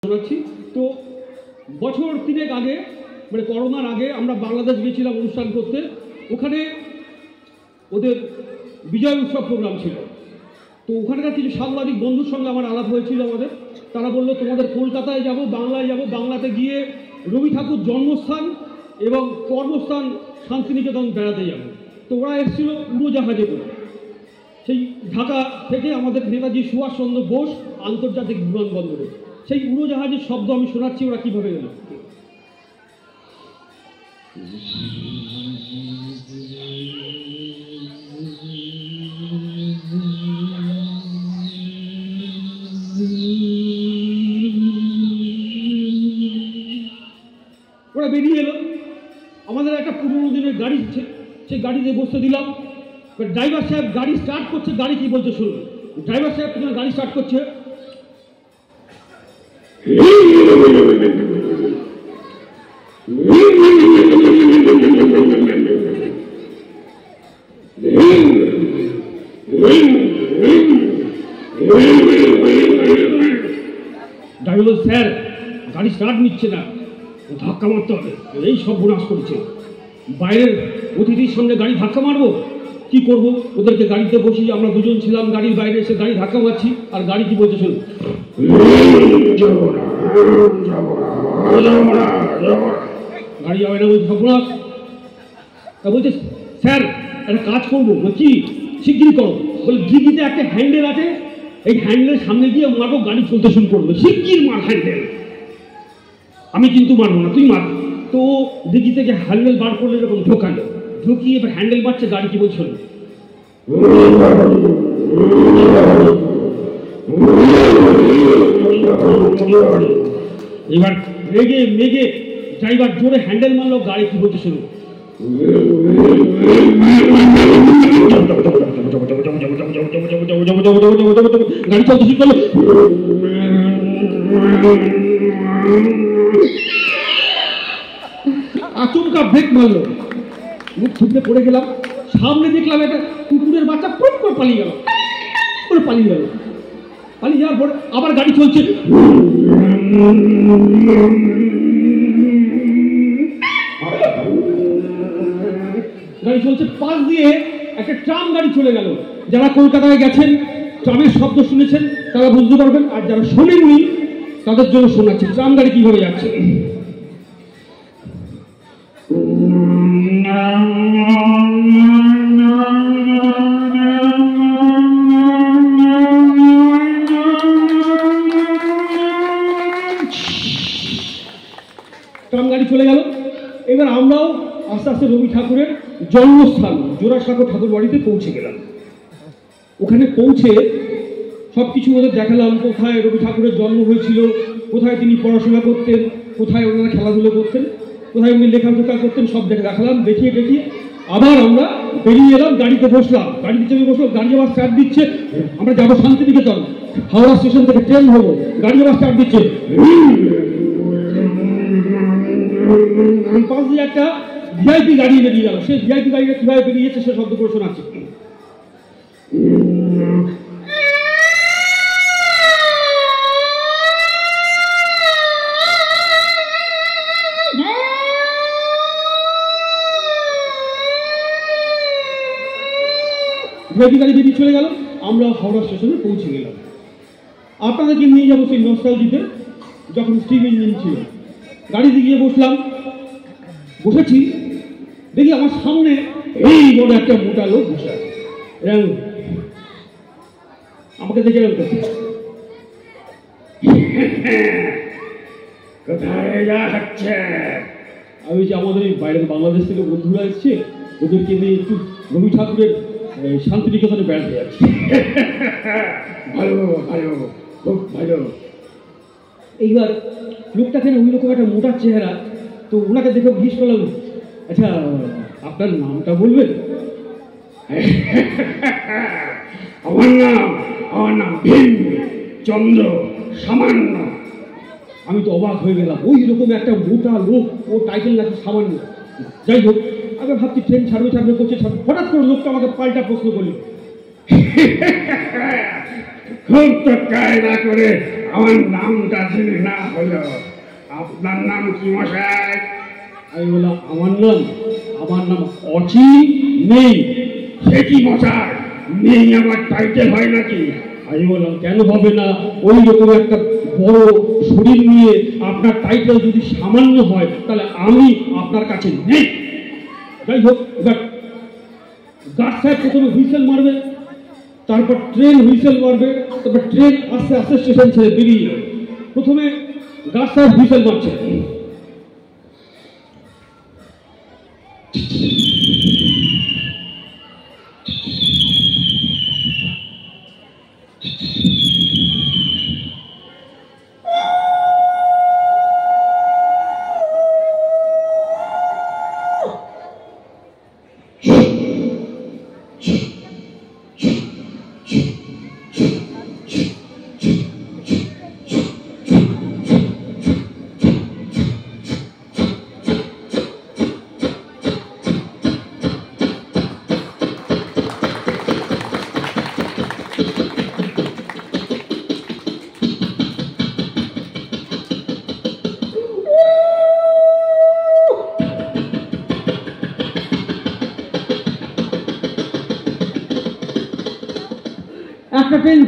শোনাচ্ছি। তো বছর 3 আগে, মানে করোনার আগে আমরা বাংলাদেশ গিয়েছিলাম অনুষ্ঠান করতে। ওখানে ওদের বিজয় উৎসব প্রোগ্রাম ছিল। তো ওখানকার কিছু সাংবাদিক বন্ধুর সঙ্গে আমার আলাপ হয়েছিল আমাদের। তারা বললো তোমাদের কলকাতায় যাব, বাংলায় যাব, বাংলাতে গিয়ে রবি ঠাকুর জন্মস্থান এবং কর্মস্থান শান্তিনিকেতন বেড়াতে যাব। তো ওরা এসেছিল উড়োজাহাজে করে, সেই ঢাকা থেকে আমাদের নেতাজি সুভাষচন্দ্র বোস আন্তর্জাতিক বিমানবন্দরে। সেই উড়োজাহাজের শব্দ আমি শোনাচ্ছি ওরা কীভাবে এলো। ওরা বেরিয়ে এলো। আমাদের একটা পুরোনো দিনের গাড়ি, সেই গাড়িতে বসতে দিলাম। ড্রাইভার সাহেব গাড়ি স্টার্ট করছে, গাড়ি কি বলছে শুনুন। ড্রাইভার সাহেব তোমার গাড়ি স্টার্ট করছে, ড্রাইভার বলছে স্যার গাড়ি স্টার্ট নিচ্ছে না, ধাক্কা মারতে হবে। এই সব বোনাস করছে, বাইরের অতিথির সামনে গাড়ি ধাক্কা মারবো, কি করব? ওদেরকে গাড়িতে বসিয়ে আমরা দুজন ছিলাম, গাড়ির বাইরে এসে গাড়ি ধাক্কা মারছি। আর গাড়ি কি বলছে শুনুন, গাড়ি যাবে না বলছে সব বোনাস। তা বলছে স্যার একটা কাজ করবো, কি? শিগগিরি করো। বলে ডিগিতে একটা হ্যান্ডেল আছে, এই হ্যান্ডেলের সামনে গিয়ে মারবো, গাড়ি চলতে শুরু করবে। শিগগির মার হ্যান্ডেল। আমি কিন্তু মারবো না, তুই মার। তো ডিগি থেকে হ্যান্ডেল বার করলে এরকম ঢোকালো, ঢুকিয়ে এবার হ্যান্ডেল বাড়ছে। গাড়ি কি বলছিল, এবার মেঘে মেঘে ড্রাইভার জোরে হ্যান্ডেল মারলো। গাড়ি কি বলছে শুনুন, গাড়ি চলতে শুরু করলো। আচমকা ব্রেক মারলো, মুখ ছুটে পড়ে গেলাম। সামনে দেখলাম একটা কুকুরের বাচ্চা পুরো করে পালিয়ে গেল, পালিয়ে যাওয়ার পর আবার গাড়ি চলছে। গাড়ি চলছে, পাশ দিয়ে একটা ট্রাম গাড়ি চলে গেল। যারা কলকাতায় গেছেন, ট্রামের শব্দ শুনেছেন তারা বুঝতে পারবেন, আর যারা শোনেননি তাদের জন্য শোনাচ্ছি ট্রাম গাড়ি কিভাবে যাচ্ছে। ট্রাম গাড়ি চলে গেল। এবার আমরাও আস্তে আস্তে রবি ঠাকুরের জন্মস্থান জোড়াসাঁকো ঠাকুর বাড়িতে পৌঁছে গেলাম। ওখানে পৌঁছে সব কিছু ওদের দেখালাম, কোথায় রবি ঠাকুরের জন্ম হয়েছিল, কোথায় তিনি পড়াশোনা করতেন, কোথায় ওনারা খেলাধুলো করতেন, কোথায় উনি লেখালেখা করতেন, সব দেখালাম। দেখিয়ে আবার আমরা বেরিয়ে এলাম, গাড়িতে বসলাম। গাড়িতে চেপে বসলো, গাড়ি আবার স্টার্ট দিচ্ছে। আমরা যাবো শান্তিনিকেতন, হাওড়া স্টেশন থেকে ট্রেন হবো, গাড়ি আবার স্টার্ট দিচ্ছে। পাশ দিয়ে একটা ভিআইপি গাড়ি বেরিয়ে গেল। সেই ভিআইপি গাড়িটা কিভাবে বেরিয়েছে সে শব্দ করে শোনাচ্ছে। ভিআইপি গাড়ি বেরিয়ে চলে গেল। আমরা হাওড়া স্টেশনে পৌঁছে গেলাম। আপনাদেরকে নিয়ে যাবো সেই নস্টালজিতে, যখন স্টিম ইঞ্জিন ছিল। গাড়িতে গিয়ে বসলাম, বসেছি, দেখি আমার সামনে এই বড় একটা মোটা লোক বসে আছে। আমাকে দেখে কোথায় যাচ্ছে? আমি যে আমাদের এই বাইরে বাংলাদেশ থেকে বন্ধুরা এসছে, ওদেরকে নিয়ে একটু রবি ঠাকুরের শান্তিনিকেতনে বেড়াতে যাচ্ছি। ভালো ভালো, খুব ভালো। এইবার লোকটা কেন ওই রকম একটা মোটার চেহারা, তো ওনাকে দেখে জিজ্ঞেস করলাম, আচ্ছা আপনার নামটা বলবেন? আমার নাম ভীম চন্দ্র সামান্য। আমি তো অবাক হয়ে গেলাম, ওই রকম একটা মোটা লোক, ও টাইটেল নাকি সামান্য। যাই হোক, আমি ভাবছি ট্রেন ছাড়বে করছে, হঠাৎ করে লোকটা আমাকে পাল্টা প্রশ্ন করল, খুব তো কায়দা করে আমার নামটা জেনে না হলো। আপনার নাম কি মশাই? আমি বললাম আমার নাম অচি নেই। সে কি মশাই, নেই আমার টাইটেল হয় নাকি? আমি বললাম কেন হবে না, ওই রকম একটা বড় শরীর নিয়ে আপনার টাইটেল যদি সামান্য হয় তাহলে আমি আপনার কাছে নেই। যাই হোক, এবার গার্ড সাহেব প্রথমে হুইসেল মারবে, তারপর ট্রেন হুইসেল মারবে, তারপর ট্রেন আস্তে আস্তে স্টেশন ছেড়ে বেরিয়ে যাবে। প্রথমে গার্ড সাহেব হুইসেল মারছে, একটা ট্রেন